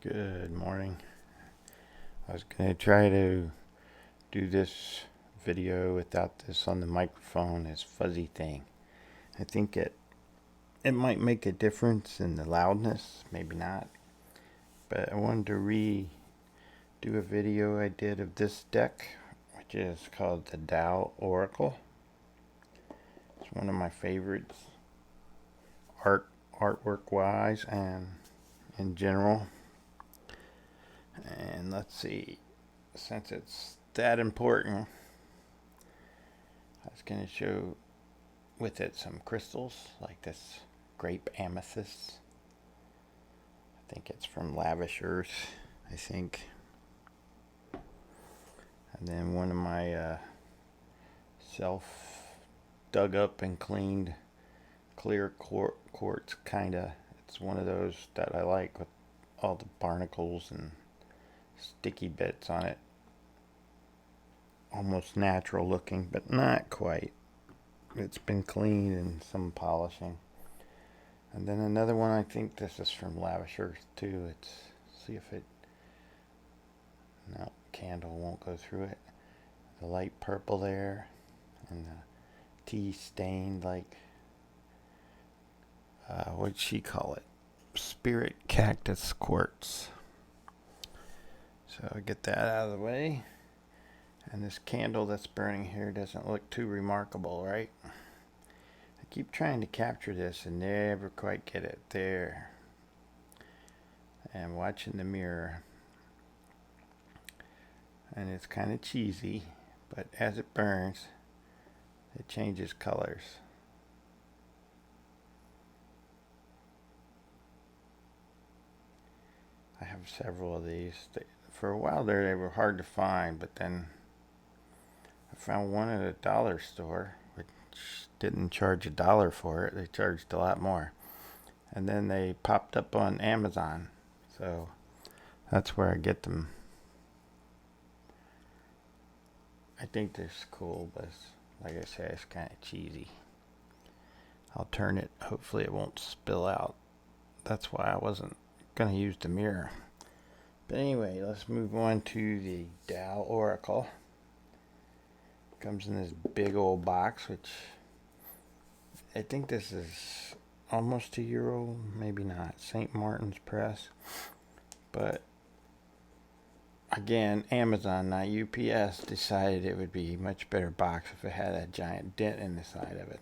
Good morning. I was going to try to do this video without this on the microphone, this fuzzy thing. I think it might make a difference in the loudness, maybe not. But I wanted to redo a video I did of this deck, which is called the Tao Oracle. It's one of my favorites, artwork wise and in general. And let's see, since it's that important, I was going to show with it some crystals like this grape amethyst. I think it's from Lavish Earth, I think. And then one of my self dug up and cleaned clear quartz, kinda. It's one of those that I like with all the barnacles and sticky bits on it. Almost natural looking, but not quite. It's been cleaned and some polishing. And then another one, I think this is from Lavish Earth too. It's, see if it, no, candle won't go through it. The light purple there, and the tea stained like, what'd she call it? Spirit cactus quartz. So I get that out of the way. And this candle that's burning here doesn't look too remarkable, right? I keep trying to capture this and never quite get it there. And watching the mirror. And it's kind of cheesy, but as it burns, it changes colors. I have several of these. For a while there, they were hard to find, but then I found one at a dollar store, which didn't charge $1 for it. They charged a lot more. And then they popped up on Amazon. So that's where I get them. I think they're cool, but like I said, it's kind of cheesy. I'll turn it. Hopefully it won't spill out. That's why I wasn't going to use the mirror. But anyway, let's move on to the Tao Oracle. Comes in this big old box, which I think this is almost €2, maybe not. St. Martin's Press. But again, Amazon, not UPS, decided it would be a much better box if it had a giant dent in the side of it.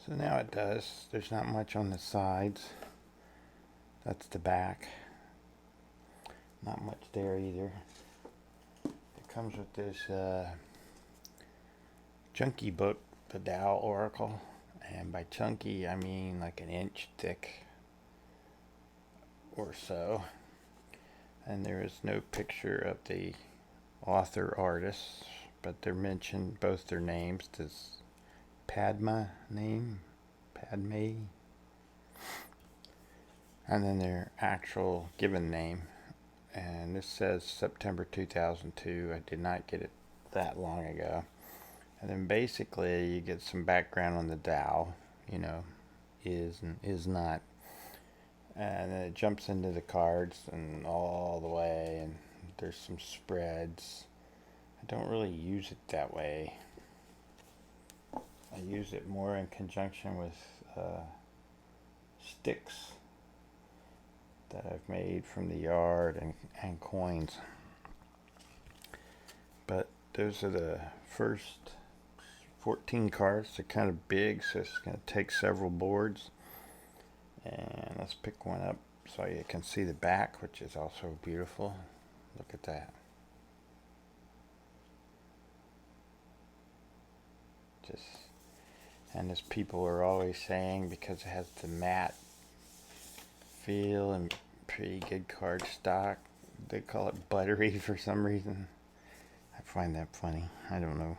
So now it does. There's not much on the sides. That's the back. Not much there either. It comes with this chunky book, the Tao Oracle. And by chunky, I mean like an inch thick or so. And there is no picture of the author artists, but they're mentioned, both their names. This Padma name, Padme, and then their actual given name. And this says September 2002. I did not get it that long ago. And then basically you get some background on the Tao, is and is not. And then it jumps into the cards and all the way, and there's some spreads. I don't really use it that way. I use it more in conjunction with sticks that I've made from the yard and coins. But those are the first 14 cards. They're kind of big, so it's going to take several boards. And let's pick one up so you can see the back, which is also beautiful. Look at that. And as people are always saying, because it has the matte feel and pretty good card stock, they call it buttery for some reason. I find that funny. I don't know.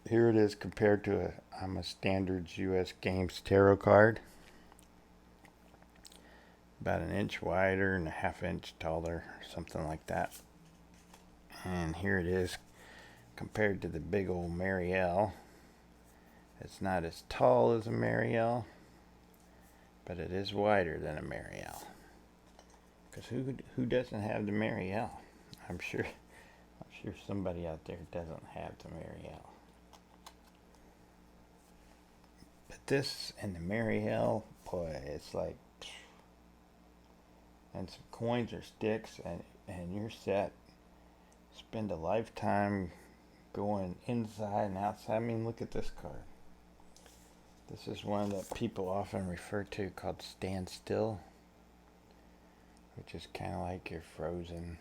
Here it is compared to a Standards US Games Tarot card. About an inch wider and a half inch taller, something like that. And here it is compared to the big old Marielle. It's not as tall as a Marielle, but it is wider than a Marielle. Because who doesn't have the Marielle? I'm sure somebody out there doesn't have the Marielle. But this and the Marielle, boy, it's like, and some coins or sticks, and you're set. Spend a lifetime going inside and outside. I mean, look at this card. This is one that people often refer to called Stand Still, which is kind of like you're frozen.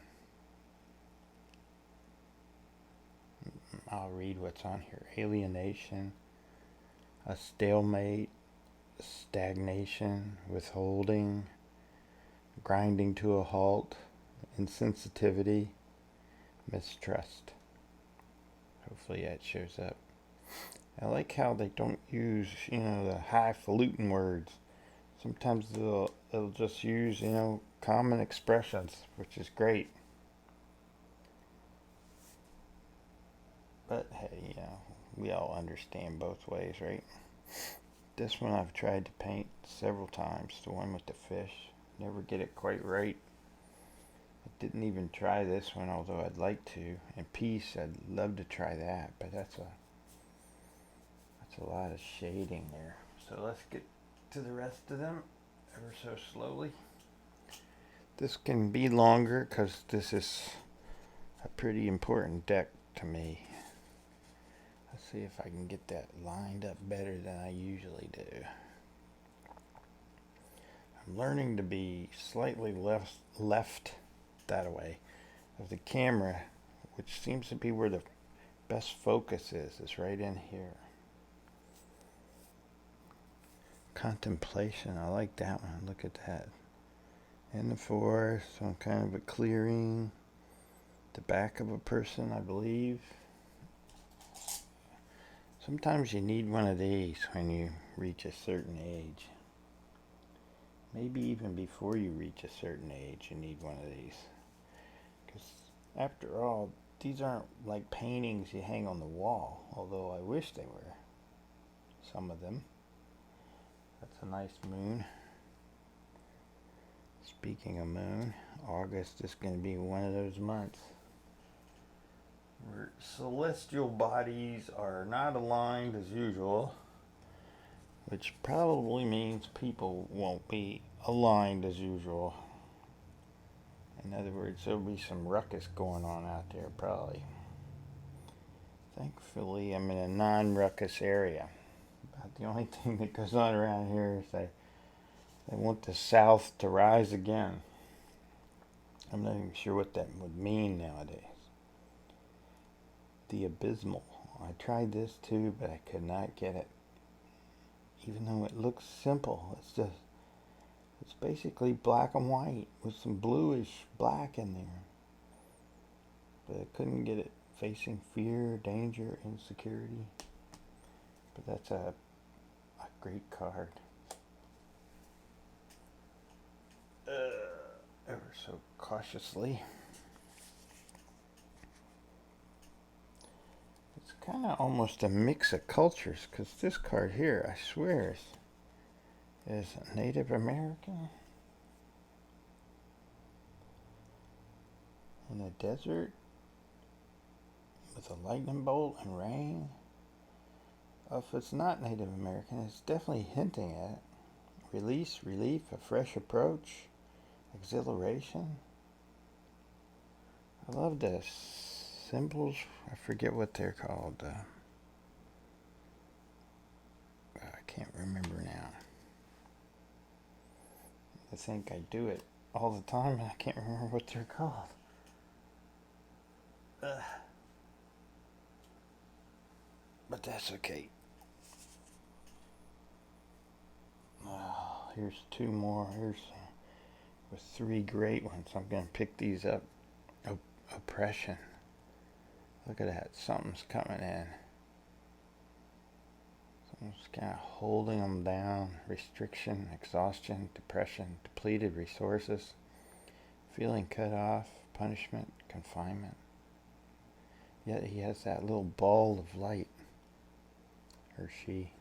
I'll read what's on here. Alienation, a stalemate, stagnation, withholding, grinding to a halt, insensitivity, mistrust. Hopefully that shows up. I like how they don't use, the highfalutin words. Sometimes they'll just use, common expressions, which is great. But hey, we all understand both ways, right? This one I've tried to paint several times, the one with the fish. Never get it quite right. I didn't even try this one, although I'd like to. And peace, I'd love to try that, but that's a lot of shading there. So let's get to the rest of them ever so slowly. This can be longer because this is a pretty important deck to me. Let's see if I can get that lined up better than I usually do. I'm learning to be slightly left that way of the camera, which seems to be where the best focus is right in here. Contemplation, I like that one. Look at that. In the forest, some kind of a clearing. The back of a person, I believe. Sometimes you need one of these when you reach a certain age. Maybe even before you reach a certain age, you need one of these. Because after all, these aren't like paintings you hang on the wall, although I wish they were. Some of them. That's a nice moon. Speaking of moon, August is going to be one of those months where celestial bodies are not aligned as usual, which probably means people won't be aligned as usual. In other words, there'll be some ruckus going on out there probably. Thankfully, I'm in a non-ruckus area. About the only thing that goes on around here is they want the South to rise again. I'm not even sure what that would mean nowadays. The abysmal. I tried this too, but I could not get it. Even though it looks simple, it's basically black and white with some bluish black in there. But I couldn't get it facing fear, danger, insecurity. But that's a great card. Ever so cautiously. It's kind of almost a mix of cultures, because this card here, I swear, is Native American. In a desert with a lightning bolt and rain. If it's not Native American, it's definitely hinting at it. Release, relief, a fresh approach, exhilaration. I love the symbols. I forget what they're called. I can't remember now. I think I do it all the time and I can't remember what they're called. But that's okay. Here's two more. Here's with three great ones. I'm going to pick these up. Oppression. Look at that. Something's coming in. Something's kind of holding them down. Restriction, exhaustion, depression, depleted resources, feeling cut off, punishment, confinement. Yet he has that little ball of light. Or she.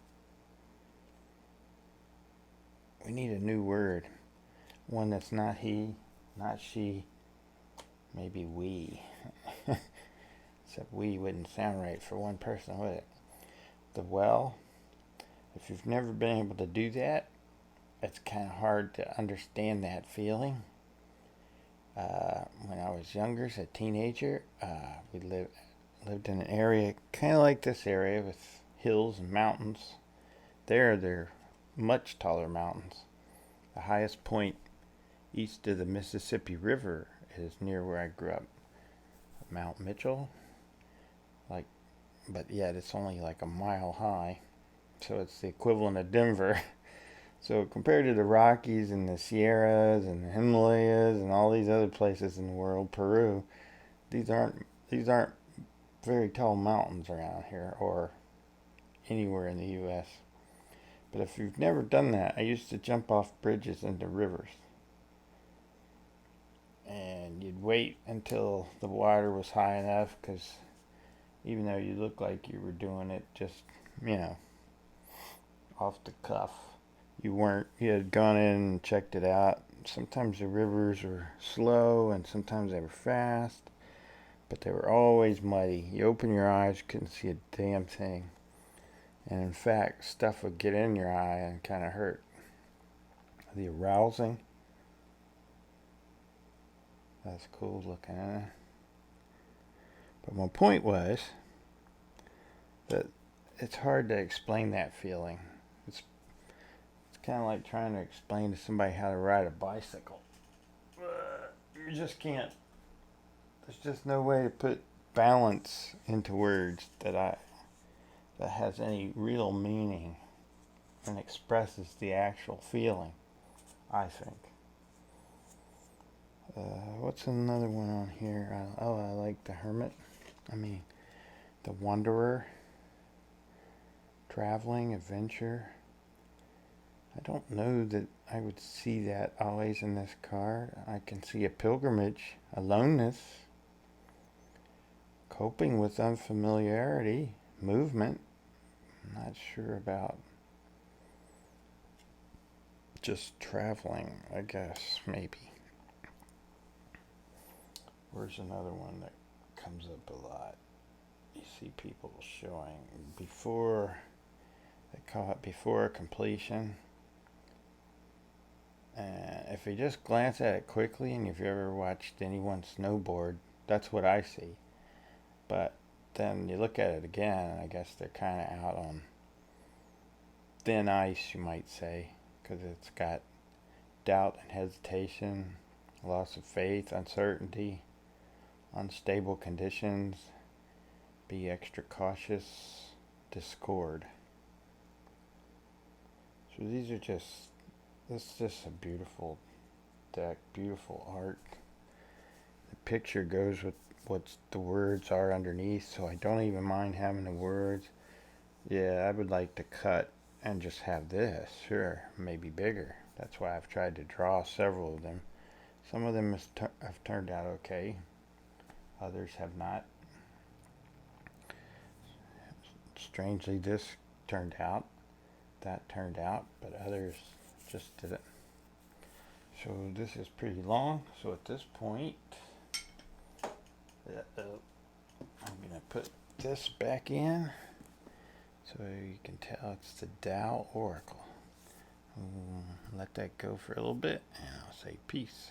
We need a new word. One that's not he, Not she, maybe we. Except we wouldn't sound right for one person, would it? The well, if you've never been able to do that, it's kind of hard to understand that feeling. When I was younger, as a teenager, we lived in an area kind of like this area with hills and mountains. They're much taller mountains. The highest point east of the Mississippi River is near where I grew up, Mount Mitchell. Like, but yet it's only like a mile high, so it's the equivalent of Denver. So compared to the Rockies and the Sierras and the Himalayas and all these other places in the world, Peru, these aren't very tall mountains around here or anywhere in the U.S. But if you've never done that, I used to jump off bridges into rivers. And you'd wait until the water was high enough, because even though you looked like you were doing it just, you know, off the cuff, you weren't. You had gone in and checked it out. Sometimes the rivers were slow and sometimes they were fast, but they were always muddy. You open your eyes, couldn't see a damn thing. And in fact, stuff would get in your eye and kind of hurt. The arousing. That's cool looking, huh? But my point was that it's hard to explain that feeling. It's kind of like trying to explain to somebody how to ride a bicycle. You just can't. There's just no way to put balance into words that has any real meaning and expresses the actual feeling, I think. What's another one on here? I like the Hermit. The Wanderer. Traveling, adventure. I don't know that I would see that always in this car. I can see a pilgrimage, aloneness, coping with unfamiliarity, movement. I'm not sure about just traveling, I guess, maybe. Where's another one that comes up a lot? You see people showing before, they call it before completion. And if you just glance at it quickly, and if you ever watched anyone snowboard, that's what I see. But then you look at it again, and I guess they're kind of out on thin ice, you might say, because it's got doubt and hesitation, loss of faith, uncertainty, unstable conditions, be extra cautious, discord. So it's just a beautiful deck, beautiful art. The picture goes with what the words are underneath, so I don't even mind having the words. Yeah, I would like to cut and just have this, sure, maybe bigger. That's why I've tried to draw several of them. Some of them have turned out okay. Others have not. Strangely, this turned out. That turned out, but others just didn't. So this is pretty long. So at this point, I'm going to put this back in so you can tell it's the Tao Oracle. Let that go for a little bit, and I'll say peace.